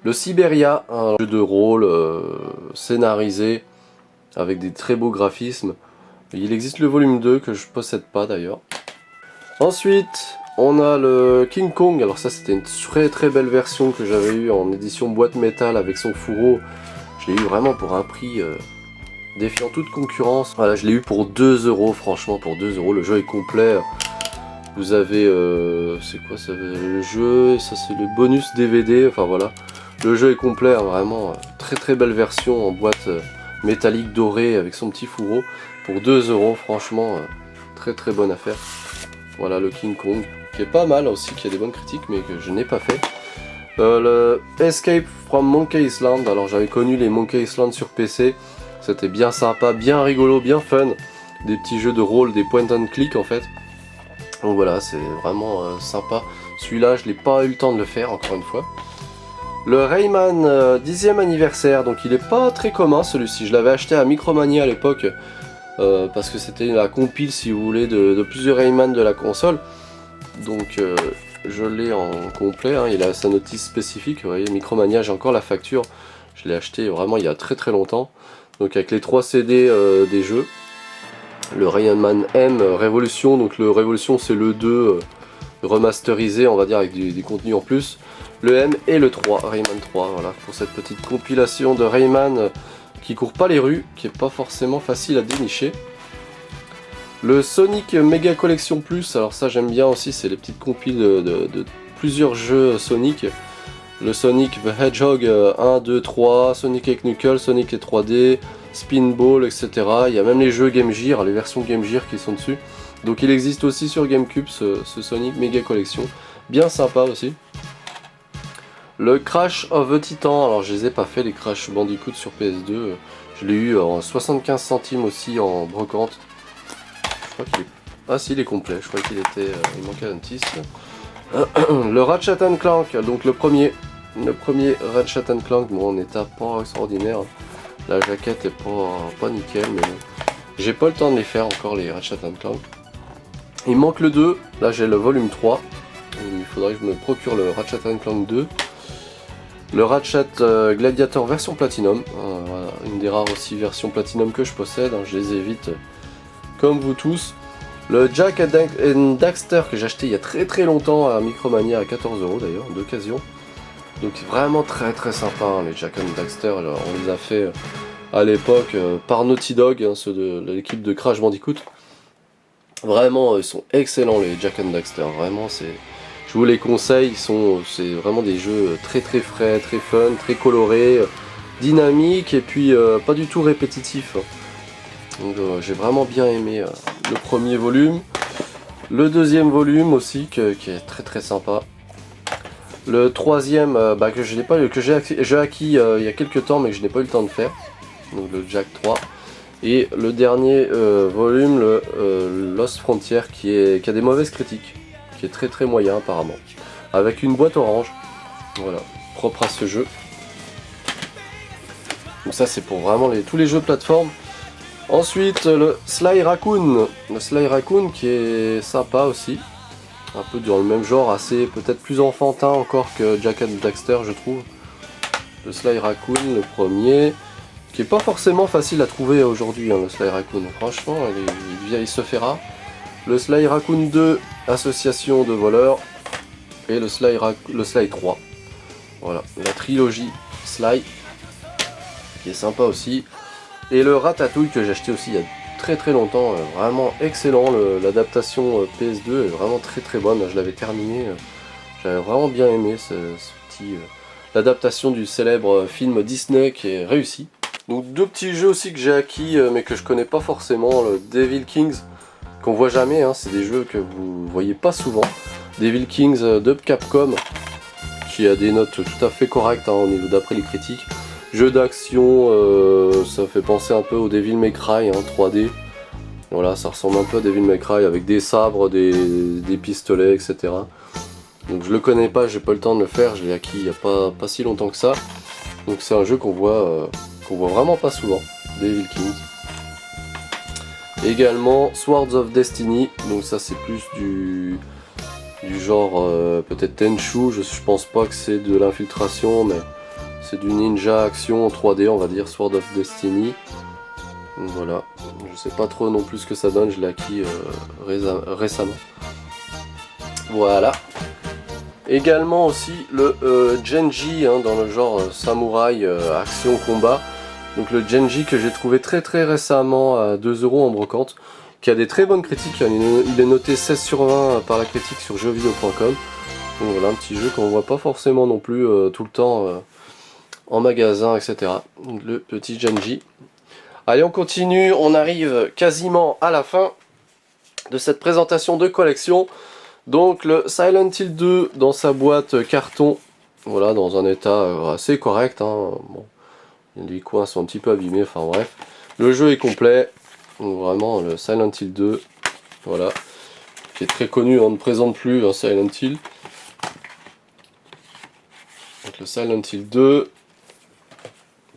Le Siberia, un jeu de rôle scénarisé avec des très beaux graphismes. Il existe le volume 2 que je possède pas d'ailleurs. Ensuite, on a le King Kong. Alors ça c'était une très belle version que j'avais eu en édition boîte métal avec son fourreau. Je l'ai eu vraiment pour un prix défiant toute concurrence. Voilà, je l'ai eu pour 2 €, franchement pour 2 €. Le jeu est complet. Vous avez, c'est quoi ça, le jeu, ça c'est le bonus DVD, enfin voilà. Le jeu est complet, hein, vraiment très belle version en boîte métallique dorée avec son petit fourreau. Pour 2 €, franchement, très bonne affaire. Voilà le King Kong, qui est pas mal aussi, qui a des bonnes critiques, mais que je n'ai pas fait. Le Escape from Monkey Island, alors j'avais connu les Monkey Island sur PC, c'était bien sympa, bien rigolo, bien fun. Des petits jeux de rôle, des point and click en fait. Donc voilà, c'est vraiment sympa. Celui-là, je n'ai pas eu le temps de le faire, encore une fois. Le Rayman 10e anniversaire, donc il est pas très commun celui-ci. Je l'avais acheté à Micromania à l'époque. Parce que c'était la compile si vous voulez de plusieurs Rayman de la console. Donc je l'ai en complet, hein. Il a sa notice spécifique, vous voyez, Micromania, j'ai encore la facture. Je l'ai acheté vraiment il y a très longtemps. Donc avec les 3 CD des jeux. Le Rayman M Révolution, donc le Révolution c'est le 2 remasterisé on va dire avec des contenus en plus. Le M et le 3, Rayman 3, voilà, pour cette petite compilation de Rayman qui court pas les rues, qui est pas forcément facile à dénicher. Le Sonic Mega Collection Plus, alors ça j'aime bien aussi, c'est les petites compiles de plusieurs jeux Sonic. Le Sonic the Hedgehog 1, 2, 3, Sonic et Knuckles, Sonic et 3D, Spinball, etc. Il y a même les jeux Game Gear, les versions Game Gear qui sont dessus. Donc il existe aussi sur GameCube ce Sonic Mega Collection. Bien sympa aussi. Le Crash of the Titan, alors je les ai pas fait les Crash Bandicoot sur PS2. Je l'ai eu en 75 centimes aussi en brocante. Je crois qu'il est... Ah si, il est complet, je crois qu'il était... il manquait un 10. Le Ratchet & Clank, donc le premier Ratchet & Clank, bon en état pas extraordinaire. La jaquette est pas nickel, mais bon. J'ai pas le temps de les faire encore les Ratchet & Clank. Il manque le 2, là j'ai le volume 3. Il faudrait que je me procure le Ratchet & Clank 2. Le Ratchet Gladiator version Platinum, voilà, une des rares aussi versions Platinum que je possède, hein, je les évite comme vous tous. Le Jak and Daxter que j'ai acheté il y a très longtemps à Micromania à 14 € d'ailleurs, d'occasion. Donc vraiment très sympa hein, les Jak and Daxter, alors, on les a fait à l'époque par Naughty Dog, hein, ceux de l'équipe de Crash Bandicoot. Vraiment ils sont excellents les Jak and Daxter, vraiment c'est... Je vous les conseille, c'est vraiment des jeux très frais, très fun, très colorés, dynamiques et puis pas du tout répétitifs. Donc j'ai vraiment bien aimé le premier volume. Le deuxième volume aussi qui est très sympa. Le troisième que je n'ai pas, que j'ai acquis il y a quelques temps mais que je n'ai pas eu le temps de faire. Donc le Jak 3. Et le dernier volume, le Lost Frontier qui a des mauvaises critiques. Qui est très moyen apparemment, avec une boîte orange, voilà, propre à ce jeu. Donc ça c'est pour vraiment tous les jeux plateforme. Ensuite le Sly Raccoon, qui est sympa aussi, un peu dans le même genre, assez peut-être plus enfantin encore que Jak and Daxter je trouve. Le Sly Raccoon, le premier, qui est pas forcément facile à trouver aujourd'hui hein, le Sly Raccoon, franchement il se fait rare. Le Sly Raccoon 2, association de voleurs, et le Sly 3. Voilà, la trilogie Sly, qui est sympa aussi. Et le Ratatouille que j'ai acheté aussi il y a très longtemps, vraiment excellent. L'adaptation PS2 est vraiment très bonne. Je l'avais terminé, j'avais vraiment bien aimé ce petit... l'adaptation du célèbre film Disney qui est réussi. Donc deux petits jeux aussi que j'ai acquis mais que je connais pas forcément, le Devil Kings. Qu'on voit jamais, hein, c'est des jeux que vous voyez pas souvent. Devil Kings de Capcom, qui a des notes tout à fait correctes hein, au niveau d'après les critiques. Jeu d'action, ça fait penser un peu au Devil May Cry hein, 3D. Voilà, ça ressemble un peu à Devil May Cry avec des sabres, des pistolets, etc. Donc je le connais pas, j'ai pas le temps de le faire, je l'ai acquis il y a pas si longtemps que ça. Donc c'est un jeu qu'on voit vraiment pas souvent, Devil Kings. Également Swords of Destiny, donc ça c'est plus du genre peut-être Tenchu, je pense pas que c'est de l'infiltration mais c'est du ninja action en 3D on va dire, Sword of Destiny. Donc voilà, je sais pas trop non plus ce que ça donne, je l'ai acquis récemment. Voilà. Également aussi le Genji hein, dans le genre samouraï action combat. Donc le Genji que j'ai trouvé très récemment à 2 € en brocante, qui a des très bonnes critiques, il est noté 16 sur 20 par la critique sur jeuxvideo.com. Donc voilà un petit jeu qu'on voit pas forcément non plus tout le temps en magasin, etc. Donc le petit Genji. Allez on continue, on arrive quasiment à la fin de cette présentation de collection. Donc le Silent Hill 2 dans sa boîte carton, voilà dans un état assez correct. Hein. Bon. Les coins sont un petit peu abîmés, enfin bref. Le jeu est complet, donc vraiment le Silent Hill 2, voilà, qui est très connu, on ne présente plus un Silent Hill. Donc le Silent Hill 2.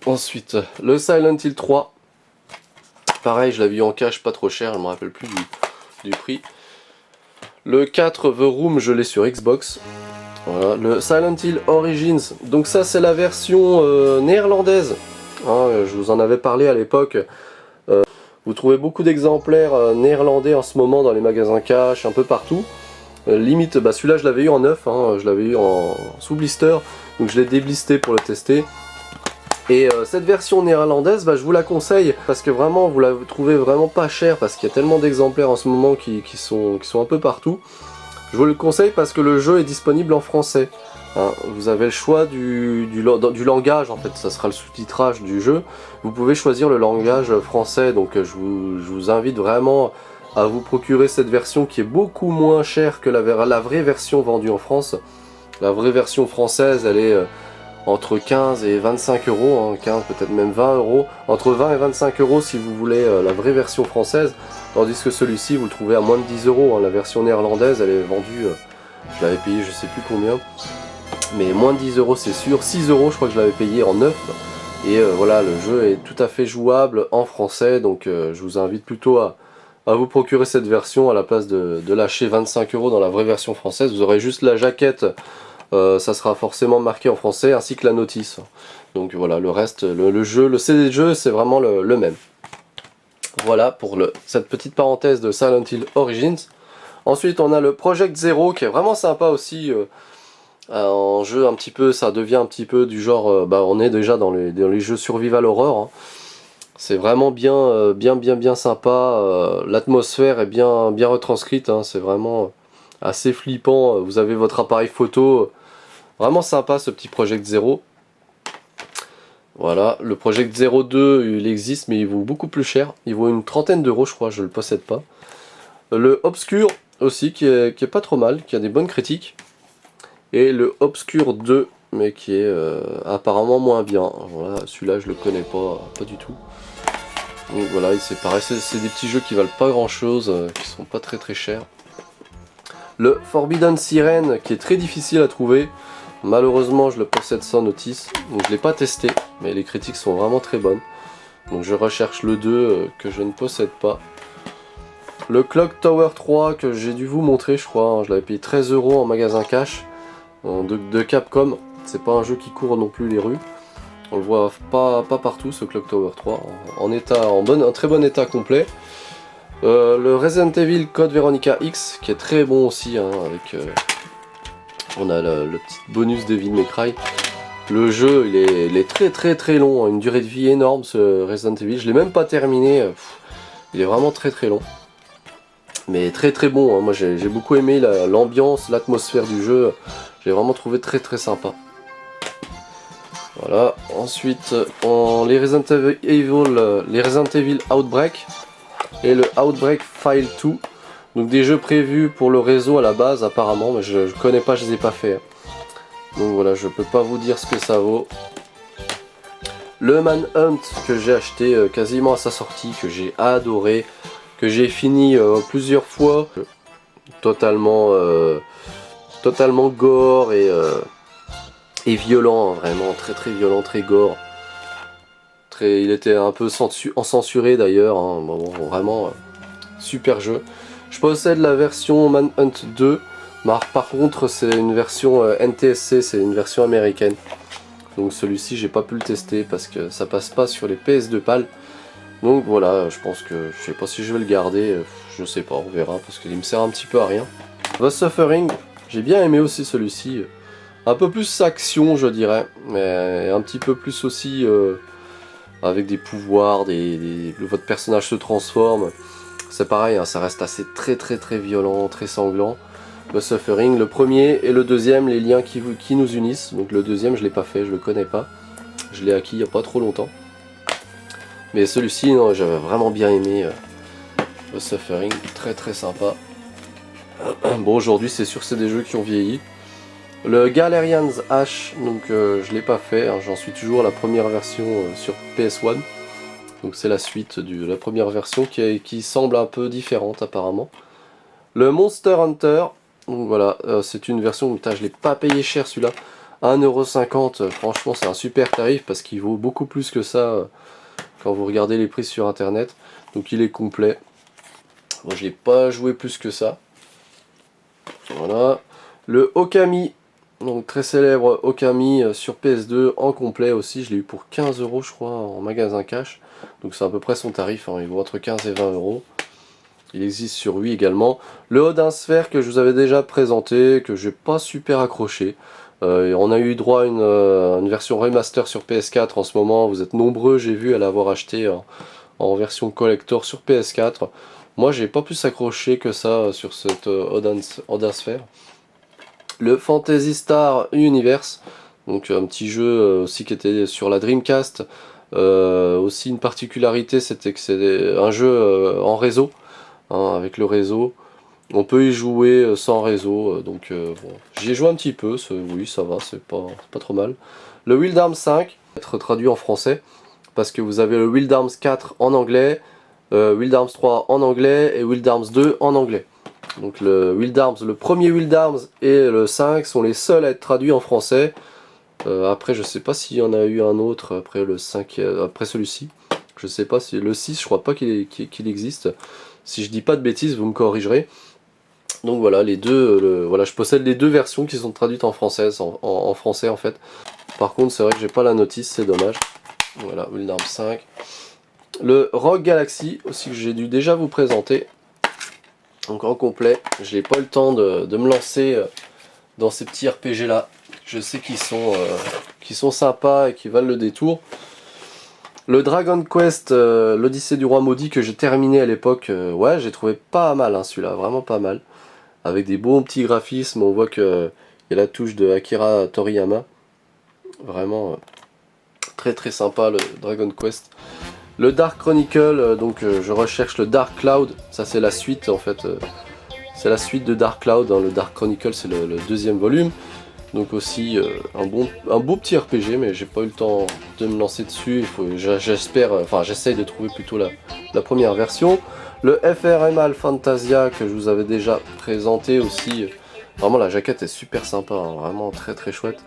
Ensuite, le Silent Hill 3. Pareil, je l'avais eu en cash, pas trop cher, je ne me rappelle plus du prix. Le 4 The Room, je l'ai sur Xbox. Voilà, le Silent Hill Origins, donc ça c'est la version néerlandaise, hein, je vous en avais parlé à l'époque, vous trouvez beaucoup d'exemplaires néerlandais en ce moment dans les magasins cash, un peu partout, limite, celui-là je l'avais eu en neuf, hein, je l'avais eu en sous blister, donc je l'ai déblisté pour le tester, et cette version néerlandaise, je vous la conseille, parce que vraiment vous la trouvez vraiment pas cher, parce qu'il y a tellement d'exemplaires en ce moment qui sont un peu partout. Je vous le conseille parce que le jeu est disponible en français. Hein, vous avez le choix du langage, en fait, ça sera le sous-titrage du jeu. Vous pouvez choisir le langage français, donc je vous invite vraiment à vous procurer cette version qui est beaucoup moins chère que la vraie version vendue en France. La vraie version française, elle est entre 15 et 25 euros, hein, 15 peut-être même 20 euros, entre 20 et 25 euros si vous voulez la vraie version française, tandis que celui-ci vous le trouvez à moins de 10 euros, hein. La version néerlandaise, elle est vendue, je l'avais payé je sais plus combien, mais moins de 10 euros c'est sûr, 6 euros je crois que je l'avais payé en neuf. Et voilà, le jeu est tout à fait jouable en français, donc je vous invite plutôt à vous procurer cette version à la place de lâcher 25 euros dans la vraie version française. Vous aurez juste la jaquette, ça sera forcément marqué en français, ainsi que la notice. Donc voilà, le reste, le jeu, le CD de jeu, c'est vraiment le même. Voilà pour cette petite parenthèse de Silent Hill Origins. Ensuite, on a le Project Zero qui est vraiment sympa aussi. En jeu un petit peu, ça devient un petit peu du genre, on est déjà dans les jeux survival horror, hein. C'est vraiment bien sympa. L'atmosphère est bien retranscrite, hein. C'est vraiment assez flippant. Vous avez votre appareil photo, vraiment sympa ce petit Project Zero. Voilà, le Project Zero 2 il existe mais il vaut beaucoup plus cher. Il vaut une trentaine d'euros je crois, je le possède pas. Le Obscure aussi qui est pas trop mal, qui a des bonnes critiques. Et le Obscure 2 mais qui est apparemment moins bien. Voilà, celui-là je le connais pas du tout. Donc voilà, c'est pareil, c'est des petits jeux qui valent pas grand chose, qui sont pas très chers. Le Forbidden Siren qui est très difficile à trouver. Malheureusement je le possède sans notice, donc je l'ai pas testé, mais les critiques sont vraiment très bonnes. Donc je recherche le 2 que je ne possède pas. Le Clock Tower 3 que j'ai dû vous montrer je crois, hein, je l'avais payé 13 euros en magasin cash de Capcom. C'est pas un jeu qui court non plus les rues. On le voit pas partout ce Clock Tower 3, en très bon état complet. Le Resident Evil Code Veronica X qui est très bon aussi, hein, avec on a le petit bonus Devil May Cry. Le jeu il est très long, hein, une durée de vie énorme ce Resident Evil. Je l'ai même pas terminé, il est vraiment très long. Mais très bon, hein. Moi j'ai beaucoup aimé l'ambiance, l'atmosphère du jeu. J'ai vraiment trouvé très sympa. Voilà, ensuite les Resident Evil Outbreak et le Outbreak File 2. Donc des jeux prévus pour le réseau à la base apparemment, mais je connais pas, je les ai pas fait. Donc voilà, je peux pas vous dire ce que ça vaut. Le Manhunt que j'ai acheté quasiment à sa sortie, que j'ai adoré, que j'ai fini plusieurs fois. Totalement gore et violent, hein, vraiment très violent, très gore. Il était un peu censuré d'ailleurs, hein. Bon, vraiment super jeu. Je possède la version Manhunt 2, mais par contre c'est une version NTSC, c'est une version américaine. Donc celui-ci j'ai pas pu le tester parce que ça passe pas sur les PS2 PAL. Donc voilà, je pense que je sais pas si je vais le garder, je sais pas, on verra parce qu'il me sert un petit peu à rien. The Suffering, j'ai bien aimé aussi celui-ci. Un peu plus action je dirais, mais un petit peu plus aussi avec des pouvoirs, votre personnage se transforme. C'est pareil, hein, ça reste assez très violent, très sanglant. Le Suffering, le premier et le deuxième, les liens qui nous unissent. Donc le deuxième je l'ai pas fait, je le connais pas. Je l'ai acquis il y a pas trop longtemps. Mais celui-ci, non, j'avais vraiment bien aimé le Suffering, très sympa. Bon, aujourd'hui c'est sûr que c'est des jeux qui ont vieilli. Le Galerian's Ash, donc je l'ai pas fait, hein, j'en suis toujours à la première version sur PS1. Donc c'est la suite de la première version qui semble un peu différente apparemment. Le Monster Hunter, donc voilà, c'est une version, putain, je l'ai pas payé cher celui-là. 1,50€, franchement c'est un super tarif parce qu'il vaut beaucoup plus que ça quand vous regardez les prix sur internet. Donc il est complet. Moi je l'ai pas joué plus que ça. Voilà. Le Okami, donc très célèbre Okami sur PS2 en complet aussi, je l'ai eu pour 15 € je crois en magasin cash. Donc c'est à peu près son tarif, hein. Il vaut entre 15 et 20 €. Il existe sur Wii également. Le Odin Sphere que je vous avais déjà présenté, que j'ai pas super accroché. On a eu droit à une version remaster sur PS4 en ce moment. Vous êtes nombreux, j'ai vu, à l'avoir acheté en version collector sur PS4. Moi j'ai pas plus accroché que ça sur cette Odin Sphere. Le Phantasy Star Universe, donc un petit jeu aussi qui était sur la Dreamcast. Aussi une particularité, c'était que c'est un jeu en réseau, hein, avec le réseau. On peut y jouer sans réseau, donc bon. J'y ai joué un petit peu, oui ça va, c'est pas trop mal. Le Wild Arms 5, être traduit en français, parce que vous avez le Wild Arms 4 en anglais, Wild Arms 3 en anglais et Wild Arms 2 en anglais. Donc le Wild Arms, le premier Wild Arms et le 5 sont les seuls à être traduits en français. Après je sais pas s'il y en a eu un autre après le 5, après celui-ci. Je sais pas si le 6, je crois pas qu'il existe. Si je dis pas de bêtises, vous me corrigerez. Donc voilà, les deux, voilà, je possède les deux versions qui sont traduites en français, en français en fait. Par contre, c'est vrai que j'ai pas la notice, c'est dommage. Voilà, Wild Arms 5. Le Rogue Galaxy, aussi que j'ai dû déjà vous présenter. Donc en complet, je n'ai pas eu le temps de me lancer dans ces petits RPG là. Je sais qu'ils sont sympas et qui valent le détour. Le Dragon Quest, l'Odyssée du Roi Maudit que j'ai terminé à l'époque, ouais, j'ai trouvé pas mal hein, celui-là, vraiment pas mal. Avec des bons petits graphismes, on voit qu'il y a la touche de Akira Toriyama. Vraiment très très sympa le Dragon Quest. Le Dark Chronicle, donc je recherche le Dark Cloud, ça c'est la suite en fait. C'est la suite de Dark Cloud, hein. Le Dark Chronicle c'est le deuxième volume. Donc aussi un beau petit RPG, mais j'ai pas eu le temps de me lancer dessus. J'espère, enfin j'essaye de trouver plutôt la première version. Le FRML Fantasia que je vous avais déjà présenté aussi. Vraiment la jaquette est super sympa, hein, vraiment très très chouette.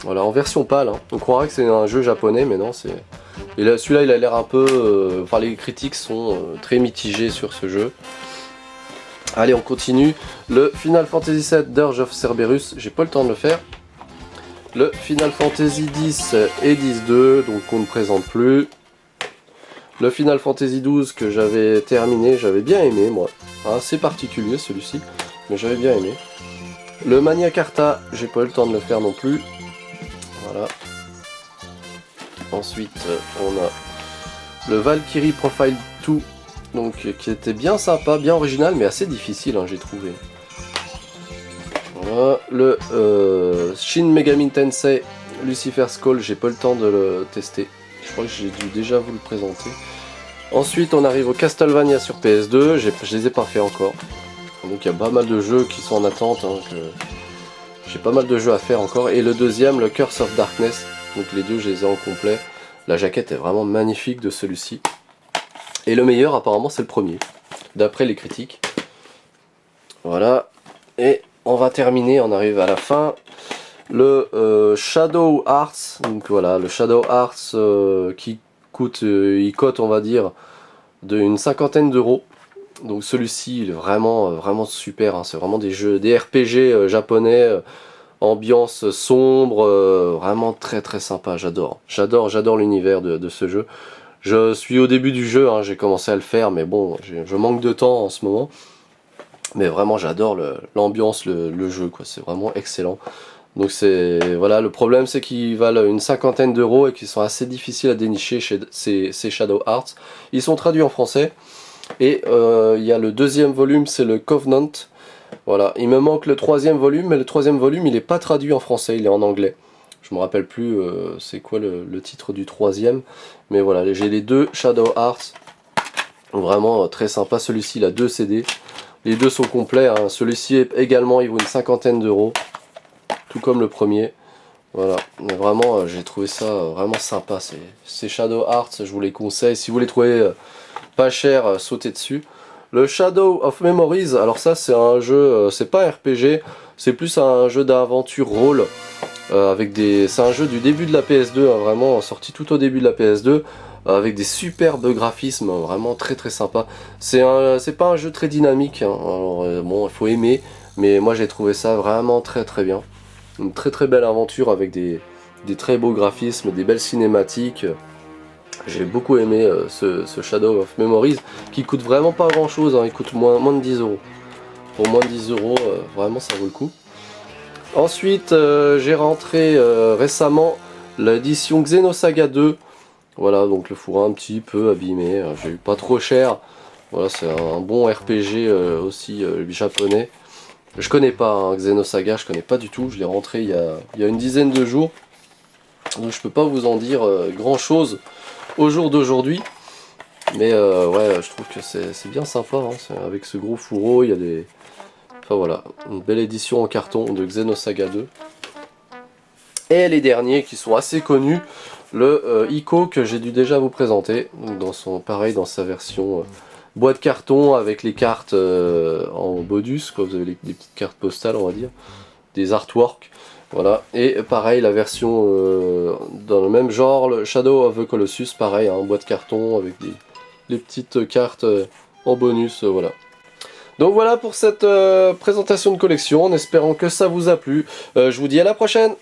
Voilà, en version pâle, hein. On croirait que c'est un jeu japonais, mais non, c'est... Et là, celui-là, il a l'air un peu... Enfin, les critiques sont très mitigées sur ce jeu. Allez, on continue. Le Final Fantasy VII Dirge of Cerberus, j'ai pas le temps de le faire. Le Final Fantasy X et X-2, donc on ne présente plus. Le Final Fantasy XII que j'avais terminé, j'avais bien aimé, moi. Assez particulier, celui-ci, mais j'avais bien aimé. Le Magna Carta, j'ai pas eu le temps de le faire non plus. Voilà. Ensuite, on a le Valkyrie Profile 2, donc qui était bien sympa, bien original, mais assez difficile, hein, j'ai trouvé. Voilà. Le Shin Megami Tensei Lucifer's Call, j'ai pas le temps de le tester. Je crois que j'ai dû déjà vous le présenter. Ensuite, on arrive au Castlevania sur PS2, je les ai pas fait encore. Donc il y a pas mal de jeux qui sont en attente, hein, j'ai pas mal de jeux à faire encore. Et le deuxième, le Curse of Darkness. Donc les deux, je les ai en complet. La jaquette est vraiment magnifique de celui-ci. Et le meilleur, apparemment, c'est le premier. D'après les critiques. Voilà. Et on va terminer, on arrive à la fin. Le Shadow Hearts. Donc voilà, le Shadow Hearts qui coûte, il cote, on va dire, d'une 50aine d'euros. Donc celui-ci, il est vraiment super, hein. C'est vraiment des jeux, des RPG japonais, ambiance sombre, vraiment très très sympa, j'adore l'univers de ce jeu. Je suis au début du jeu, hein, j'ai commencé à le faire, mais bon, je manque de temps en ce moment. Mais vraiment j'adore l'ambiance, le jeu, quoi, c'est vraiment excellent. Donc c'est, voilà, le problème c'est qu'ils valent une 50aine d'euros et qu'ils sont assez difficiles à dénicher chez ces Shadow Hearts. Ils sont traduits en français. Et il y a le deuxième volume, c'est le Covenant. Voilà, il me manque le troisième volume, mais le troisième volume il n'est pas traduit en français, il est en anglais. Je me rappelle plus c'est quoi le titre du troisième. Mais voilà, j'ai les deux Shadow Hearts. Vraiment très sympa, celui-ci il a 2 CD. Les deux sont complets, hein. Celui-ci également il vaut une 50aine d'euros. Tout comme le premier. Voilà, mais vraiment j'ai trouvé ça vraiment sympa. Ces Shadow Hearts, je vous les conseille. Si vous les trouvez pas cher, sautez dessus. Le Shadow of Memories, alors ça c'est un jeu, c'est pas un RPG, c'est plus un jeu d'aventure rôle. C'est un jeu du début de la PS2, hein, vraiment sorti tout au début de la PS2. Avec des superbes graphismes, vraiment très très sympa. C'est pas un jeu très dynamique, hein. Alors bon, il faut aimer, mais moi j'ai trouvé ça vraiment très très bien. Une très très belle aventure avec des très beaux graphismes, des belles cinématiques. J'ai beaucoup aimé ce Shadow of Memories, qui coûte vraiment pas grand chose, hein. Il coûte moins de 10 euros. Pour moins de 10 euros, vraiment ça vaut le coup. Ensuite, j'ai rentré récemment l'édition Xenosaga 2. Voilà, donc le fourreau un petit peu abîmé, j'ai eu pas trop cher. Voilà, c'est un bon RPG aussi japonais. Je connais pas hein, Xenosaga, je connais pas du tout, je l'ai rentré il y a une dizaine de jours. Donc je peux pas vous en dire grand chose au jour d'aujourd'hui. Mais ouais, je trouve que c'est bien sympa, hein. Avec ce gros fourreau, il y a des... Enfin voilà, une belle édition en carton de Xenosaga 2. Et les derniers qui sont assez connus, le Ico que j'ai dû déjà vous présenter, donc pareil dans sa version boîte carton avec les cartes en bonus, quoi. Vous avez des petites cartes postales on va dire, des artworks, voilà. Et pareil la version dans le même genre, le Shadow of the Colossus, pareil, hein, boîte carton avec les petites cartes en bonus, voilà. Donc voilà pour cette présentation de collection, en espérant que ça vous a plu. Je vous dis à la prochaine!